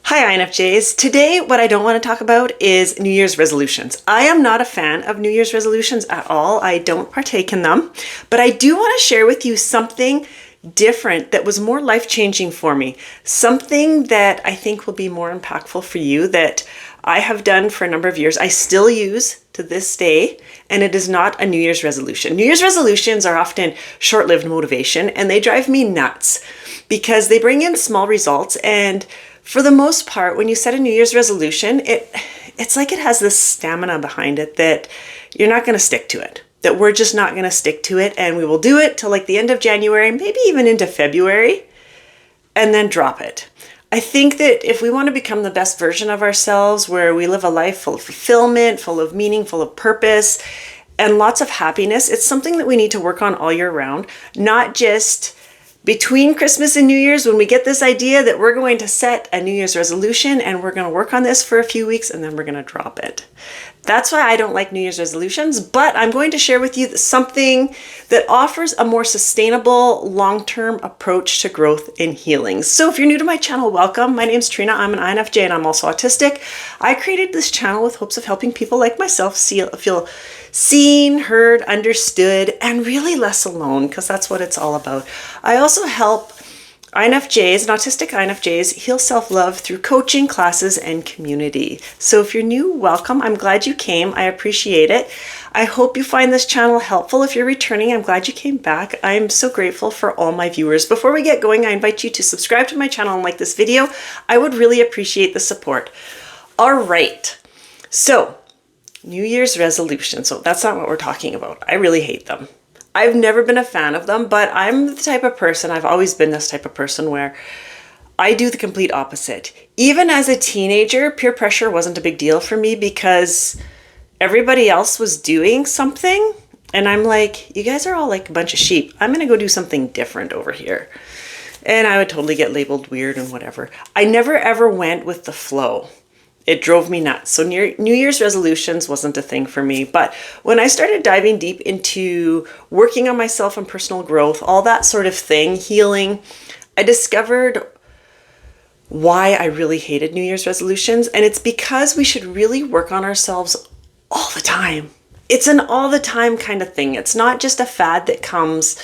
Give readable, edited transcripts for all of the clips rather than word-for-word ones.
Hi INFJs. Today what I don't want to talk about is New Year's resolutions. I am not a fan of New Year's resolutions at all. I don't partake in them, but I do want to share with you something different that was more life-changing for me. Something that I think will be more impactful for you that I have done for a number of years. I still use to this day, and it is not a New Year's resolution. New Year's resolutions are often short-lived motivation, and they drive me nuts because they bring in small results, and for the most part, when you set a New Year's resolution, it's like it has this stamina behind it that you're not going to stick to it, that we're just not going to stick to it, and we will do it till like the end of January, maybe even into February, and then drop it. I think that if we want to become the best version of ourselves, where we live a life full of fulfillment, full of meaning, full of purpose, and lots of happiness, it's something that we need to work on all year round, not just between Christmas and New Year's when we get this idea that we're going to set a New Year's resolution and we're going to work on this for a few weeks and then we're going to drop it. That's why I don't like New Year's resolutions, but I'm going to share with you something that offers a more sustainable long-term approach to growth and healing. So if you're new to my channel, welcome. My name's Trina. I'm an INFJ and I'm also autistic. I created this channel with hopes of helping people like myself feel seen, heard, understood, and really less alone, because that's what it's all about. I also help INFJs and autistic INFJs heal self-love through coaching, classes, and community. So if you're new, welcome. I'm glad you came. I appreciate it. I hope you find this channel helpful. If you're returning, I'm glad you came back. I'm so grateful for all my viewers. Before we get going, I invite you to subscribe to my channel and like this video. I would really appreciate the support. All right. So New Year's resolution. So that's not what we're talking about. I really hate them. I've never been a fan of them, but I'm the type of person, I've always been this type of person where I do the complete opposite. Even as a teenager, peer pressure wasn't a big deal for me because everybody else was doing something. And I'm like, you guys are all like a bunch of sheep. I'm going to go do something different over here. And I would totally get labeled weird and whatever. I never ever went with the flow. It drove me nuts. So New Year's resolutions wasn't a thing for me. But when I started diving deep into working on myself and personal growth, all that sort of thing, healing, I discovered why I really hated New Year's resolutions. And it's because we should really work on ourselves all the time. It's an all the time kind of thing. It's not just a fad that comes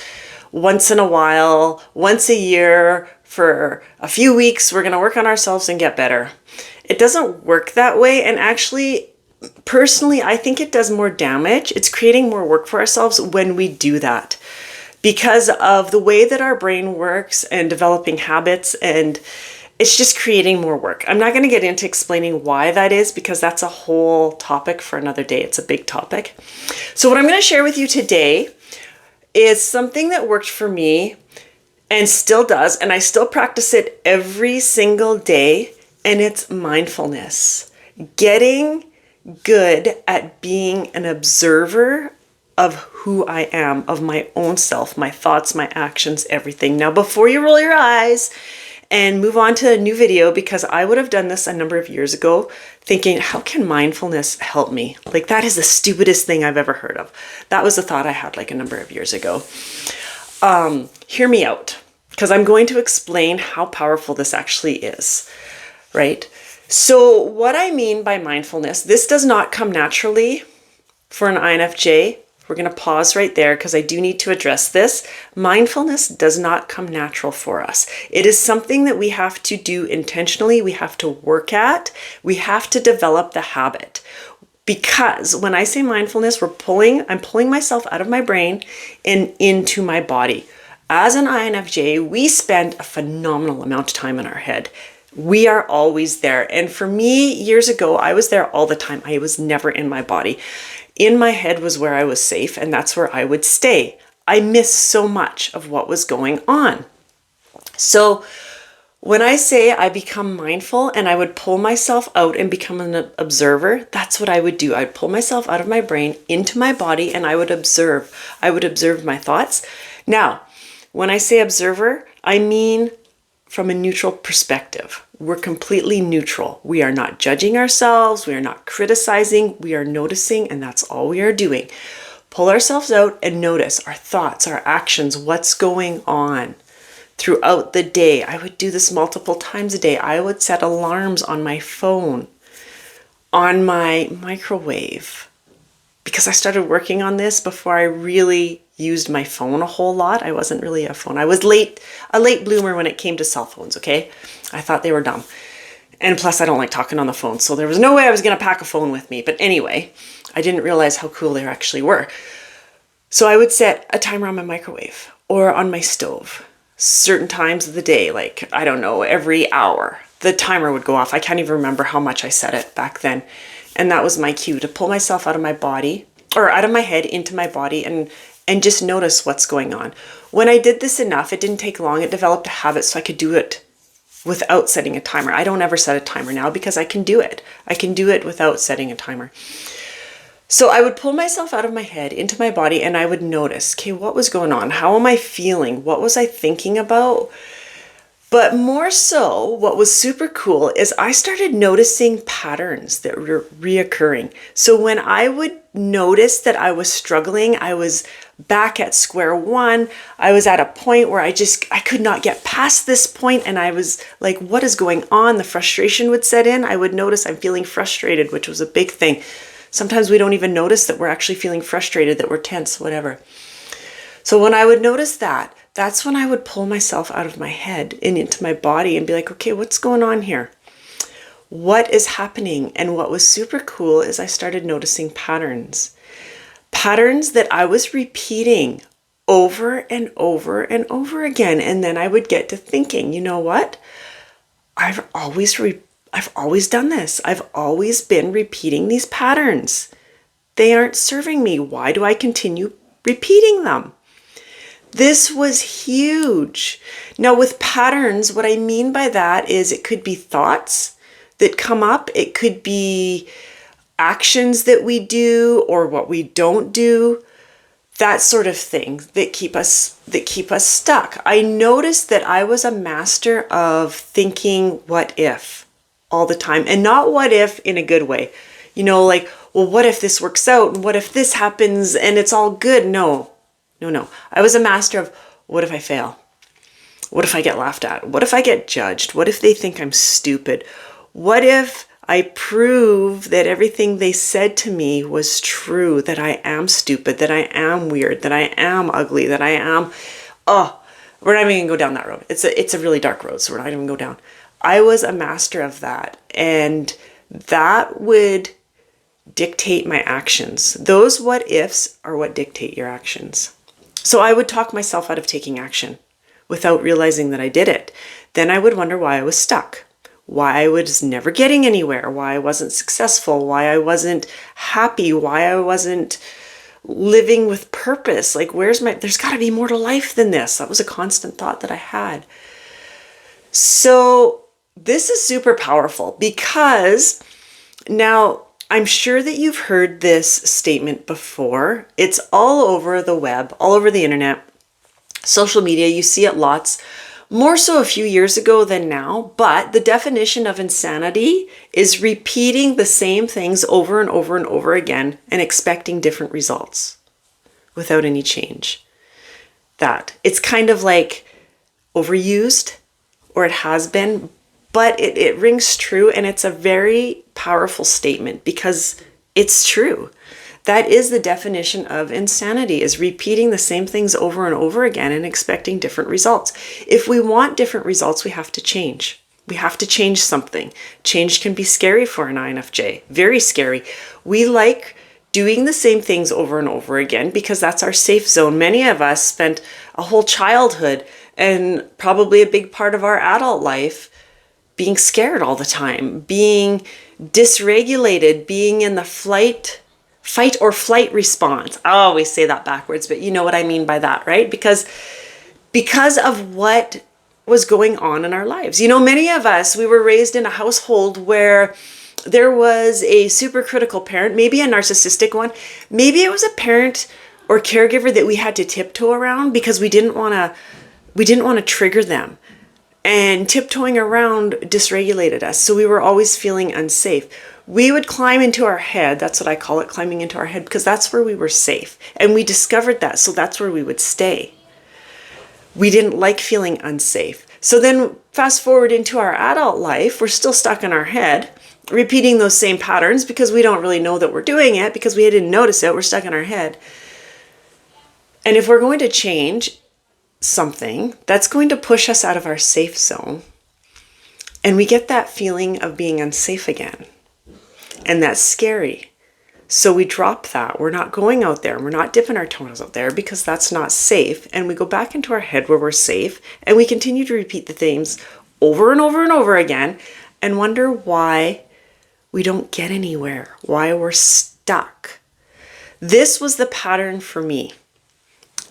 once in a while, once a year, for a few weeks, we're going to work on ourselves and get better. It doesn't work that way. And actually, personally, I think it does more damage. It's creating more work for ourselves when we do that because of the way that our brain works and developing habits, and it's just creating more work. I'm not going to get into explaining why that is because that's a whole topic for another day. It's a big topic. So what I'm going to share with you today is something that worked for me and still does, and I still practice it every single day, and it's mindfulness. Getting good at being an observer of who I am, of my own self, my thoughts, my actions, everything. Now, before you roll your eyes and move on to a new video, because I would have done this a number of years ago, thinking, how can mindfulness help me? Like, that is the stupidest thing I've ever heard of. That was a thought I had like a number of years ago. Hear me out, because I'm going to explain how powerful this actually is, right? So what I mean by mindfulness, this does not come naturally for an INFJ. We're going to pause right there because I do need to address this. Mindfulness does not come natural for us. It is something that we have to do intentionally. We have to work at. We have to develop the habit. Because when I say mindfulness, I'm pulling myself out of my brain and into my body. As an INFJ, we spend a phenomenal amount of time in our head. We are always there. And for me, years ago, I was there all the time. I was never in my body. In my head was where I was safe, and that's where I would stay. I missed so much of what was going on. So when I say I become mindful and I would pull myself out and become an observer, that's what I would do. I'd pull myself out of my brain into my body and I would observe. I would observe my thoughts. Now, when I say observer, I mean from a neutral perspective. We're completely neutral. We are not judging ourselves. We are not criticizing. We are noticing, and that's all we are doing. Pull ourselves out and notice our thoughts, our actions, what's going on. throughout the day. I would do this multiple times a day. I would set alarms on my phone, on my microwave, because I started working on this before I really used my phone a whole lot. I wasn't really a phone. I was a late bloomer when it came to cell phones, okay? I thought they were dumb. And plus, I don't like talking on the phone, so there was no way I was going to pack a phone with me. But anyway, I didn't realize how cool they actually were. So I would set a timer on my microwave or on my stove, certain times of the day, like, I don't know, every hour. The timer would go off. I can't even remember how much I set it back then. And that was my cue to pull myself out of my body, or out of my head into my body, and just notice what's going on. When I did this enough, it didn't take long. It developed a habit so I could do it without setting a timer. I don't ever set a timer now because I can do it. I can do it without setting a timer. So I would pull myself out of my head into my body, and I would notice, okay, what was going on? How am I feeling? What was I thinking about? But more so, what was super cool is I started noticing patterns that were reoccurring. So when I would notice that I was struggling, I was back at square one. I was at a point where I could not get past this point, and I was like, what is going on? The frustration would set in. I would notice I'm feeling frustrated, which was a big thing. Sometimes we don't even notice that we're actually feeling frustrated, that we're tense, whatever. So when I would notice that, that's when I would pull myself out of my head and into my body and be like, okay, what's going on here? What is happening? And what was super cool is I started noticing patterns. Patterns that I was repeating over and over and over again. And then I would get to thinking, you know what? I've always done this. I've always been repeating these patterns. They aren't serving me. Why do I continue repeating them? This was huge. Now with patterns, what I mean by that is it could be thoughts that come up. It could be actions that we do or what we don't do, that sort of thing that keep us stuck. I noticed that I was a master of thinking what if all the time, and not what if in a good way. You know, like, well, what if this works out? And what if this happens and it's all good? No. I was a master of, what if I fail? What if I get laughed at? What if I get judged? What if they think I'm stupid? What if I prove that everything they said to me was true, that I am stupid, that I am weird, that I am ugly, that I am, we're not even gonna go down that road. It's a really dark road, so we're not even gonna go down. I was a master of that, and that would dictate my actions. Those what ifs are what dictate your actions. So I would talk myself out of taking action without realizing that I did it. Then I would wonder why I was stuck, why I was never getting anywhere, why I wasn't successful, why I wasn't happy, why I wasn't living with purpose. Like, there's got to be more to life than this. That was a constant thought that I had. So this is super powerful because now I'm sure that you've heard this statement before. It's all over the web, all over the internet, social media. You see it lots, more so a few years ago than now. But the definition of insanity is repeating the same things over and over and over again and expecting different results without any change. That it's kind of like overused, or it has been, but it rings true, and it's a very powerful statement because it's true. That is the definition of insanity, is repeating the same things over and over again and expecting different results. If we want different results, we have to change. We have to change something. Change can be scary for an INFJ, very scary. We like doing the same things over and over again because that's our safe zone. Many of us spent a whole childhood and probably a big part of our adult life being scared all the time, being dysregulated, being in the fight or flight response. I always say that backwards, but you know what I mean by that, right? Because of what was going on in our lives. You know, many of us, we were raised in a household where there was a super critical parent, maybe a narcissistic one. Maybe it was a parent or caregiver that we had to tiptoe around because we didn't want to trigger them. And tiptoeing around dysregulated us. So we were always feeling unsafe. We would climb into our head. That's what I call it, climbing into our head, because that's where we were safe. And we discovered that. So that's where we would stay. We didn't like feeling unsafe. So then fast forward into our adult life, we're still stuck in our head, repeating those same patterns because we don't really know that we're doing it because we didn't notice it. We're stuck in our head. And if we're going to change something, that's going to push us out of our safe zone. And we get that feeling of being unsafe again. And that's scary. So we drop that. We're not going out there. We're not dipping our toes out there because that's not safe. And we go back into our head where we're safe. And we continue to repeat the things over and over and over again and wonder why we don't get anywhere, why we're stuck. This was the pattern for me.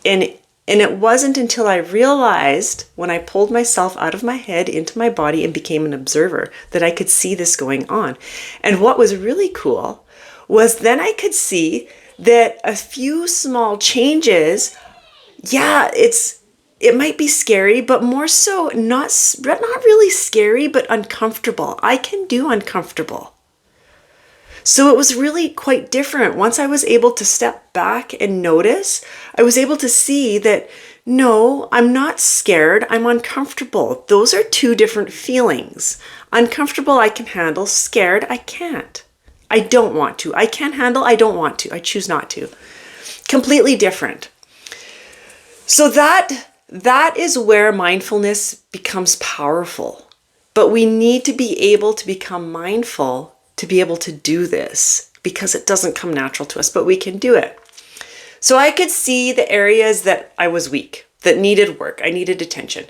And it wasn't until I realized when I pulled myself out of my head into my body and became an observer that I could see this going on. And what was really cool was then I could see that a few small changes, it might be scary, but more so not really scary, but uncomfortable. I can do uncomfortable. So it was really quite different. Once I was able to step back and notice, I was able to see that, no, I'm not scared, I'm uncomfortable. Those are two different feelings. Uncomfortable, I can handle. Scared, I can't. I don't want to. I can handle, I don't want to. I choose not to. Completely different. So that is where mindfulness becomes powerful. But we need to be able to become mindful to be able to do this because it doesn't come natural to us, but we can do it. So I could see the areas that I was weak, that needed work. I needed attention.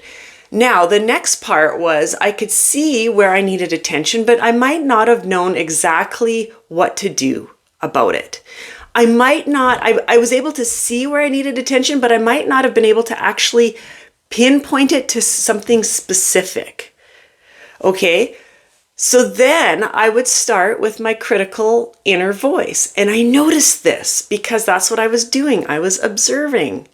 Now, the next part was I could see where I needed attention, but I might not have known exactly what to do about it. I was able to see where I needed attention, but I might not have been able to actually pinpoint it to something specific. Okay? So then I would start with my critical inner voice. And I noticed this because that's what I was doing. I was observing.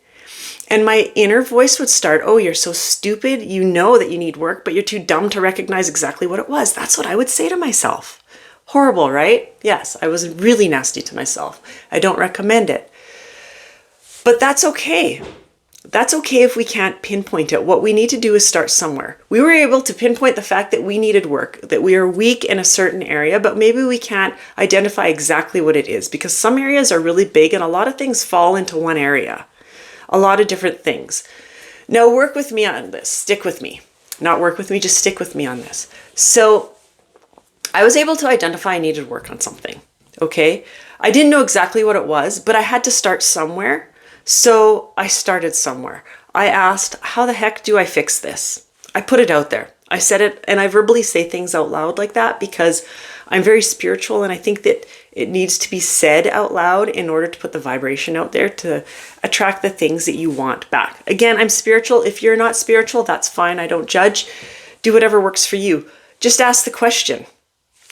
And my inner voice would start, oh, you're so stupid. You know that you need work, but you're too dumb to recognize exactly what it was. That's what I would say to myself. Horrible, right? Yes, I was really nasty to myself. I don't recommend it. But that's okay. That's okay if we can't pinpoint it. What we need to do is start somewhere. We were able to pinpoint the fact that we needed work, that we are weak in a certain area, but maybe we can't identify exactly what it is because some areas are really big and a lot of things fall into one area. A lot of different things. Now work with me on this. Stick with me. Not work with me, just stick with me on this. So I was able to identify I needed work on something. Okay? I didn't know exactly what it was, but I had to start somewhere. So I started somewhere. I asked, how the heck do I fix this? I put it out there. I said it, and I verbally say things out loud like that because I'm very spiritual and I think that it needs to be said out loud in order to put the vibration out there to attract the things that you want back. Again, I'm spiritual. If you're not spiritual, that's fine. I don't judge. Do whatever works for you. Just ask the question,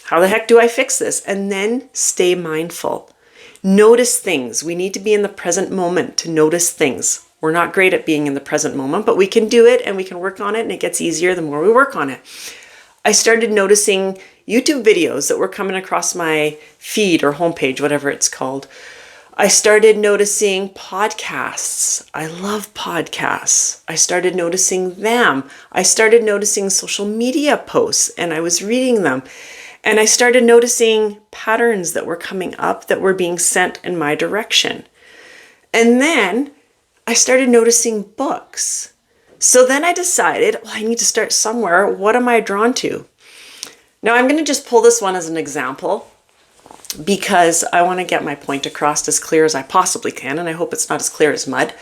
how the heck do I fix this? And then stay mindful. Notice things. We need to be in the present moment to notice things. We're not great at being in the present moment, but we can do it and we can work on it, and it gets easier the more we work on it. I started noticing YouTube videos that were coming across my feed or homepage, whatever it's called. I started noticing podcasts. I love podcasts. I started noticing them. I started noticing social media posts and I was reading them. And I started noticing patterns that were coming up that were being sent in my direction. And then I started noticing books. So then I decided, well, I need to start somewhere. What am I drawn to? Now I'm going to just pull this one as an example because I want to get my point across as clear as I possibly can, and I hope it's not as clear as mud.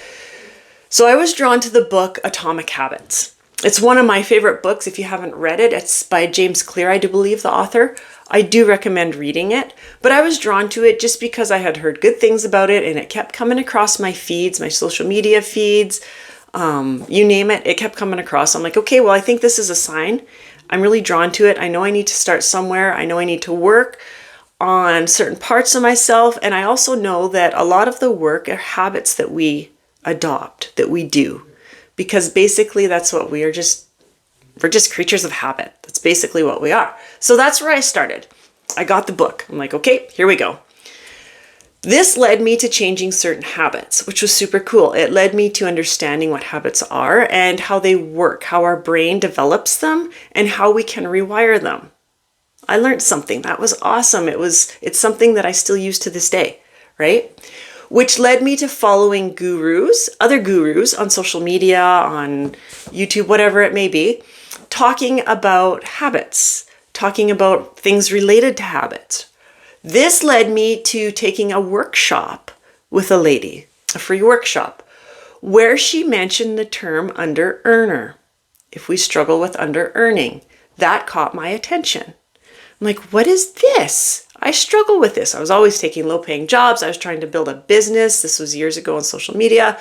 So I was drawn to the book Atomic Habits. It's one of my favorite books. If you haven't read it, it's by James Clear, I do believe, the author. I do recommend reading it, but I was drawn to it just because I had heard good things about it and it kept coming across my feeds, my social media feeds, you name it, it kept coming across. I'm like, okay, well, I think this is a sign. I'm really drawn to it. I know I need to start somewhere. I know I need to work on certain parts of myself. And I also know that a lot of the work are habits that we adopt, that we do, because basically that's what we're just creatures of habit. That's basically what we are. So that's where I started. I got the book. I'm like, okay, here we go. This led me to changing certain habits, which was super cool. It led me to understanding what habits are and how they work, how our brain develops them, and how we can rewire them. I learned something. That was awesome. It's something that I still use to this day, right? Which led me to following other gurus on social media, on YouTube, whatever it may be, talking about habits, talking about things related to habits. This led me to taking a workshop with a lady, a free workshop, where she mentioned the term under-earner. If we struggle with under-earning, that caught my attention. I'm like, what is this? I struggle with this. I was always taking low-paying jobs. I was trying to build a business. This was years ago on social media.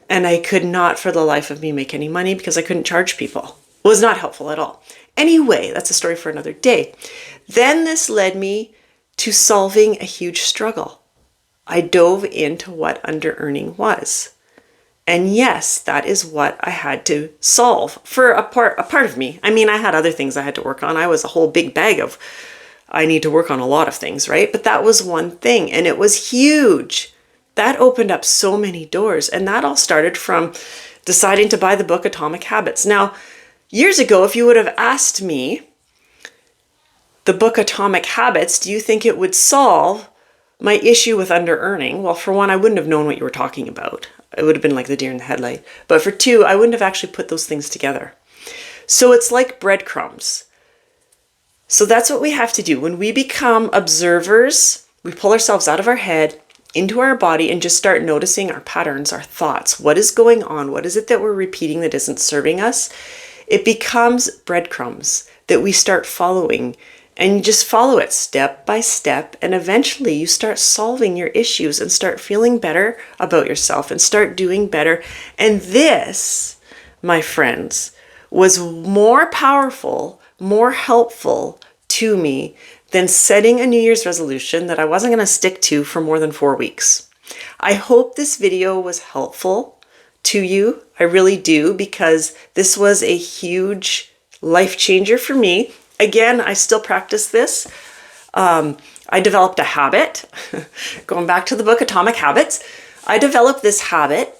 And I could not for the life of me make any money because I couldn't charge people. It was not helpful at all. Anyway, that's a story for another day. Then this led me to solving a huge struggle. I dove into what under-earning was. And yes, that is what I had to solve for a part of me. I mean, I had other things I had to work on. I was a whole big bag of, I need to work on a lot of things, right? But that was one thing, and it was huge. That opened up so many doors, and that all started from deciding to buy the book Atomic Habits. Now, years ago, if you would have asked me, the book Atomic Habits, do you think it would solve my issue with under-earning? Well, for one, I wouldn't have known what you were talking about. It would have been like the deer in the headlight. But for two, I wouldn't have actually put those things together. So it's like breadcrumbs. So that's what we have to do. When we become observers, we pull ourselves out of our head, into our body, and just start noticing our patterns, our thoughts. What is going on? What is it that we're repeating that isn't serving us? It becomes breadcrumbs that we start following. And you just follow it step by step, and eventually you start solving your issues and start feeling better about yourself and start doing better. And this, my friends, was more powerful, more helpful to me than setting a New Year's resolution that I wasn't going to stick to for more than 4 weeks. I hope this video was helpful to you. I really do, because this was a huge life changer for me. Again, I still practice this. I developed a habit, going back to the book Atomic Habits, I developed this habit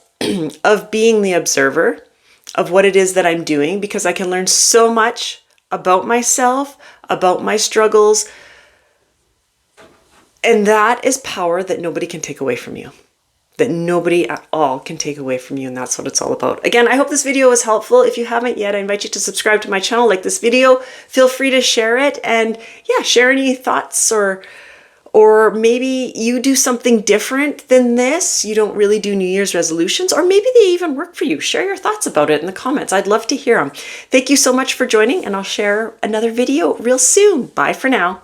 of being the observer of what it is that I'm doing, because I can learn so much about myself, about my struggles, and that is power that nobody can take away from you. That nobody at all can take away from you, and that's what it's all about. Again, I hope this video was helpful. If you haven't yet, I invite you to subscribe to my channel, like this video. Feel free to share it, and yeah, share any thoughts, or maybe you do something different than this. You don't really do New Year's resolutions, or maybe they even work for you. Share your thoughts about it in the comments. I'd love to hear them. Thank you so much for joining, and I'll share another video real soon. Bye for now.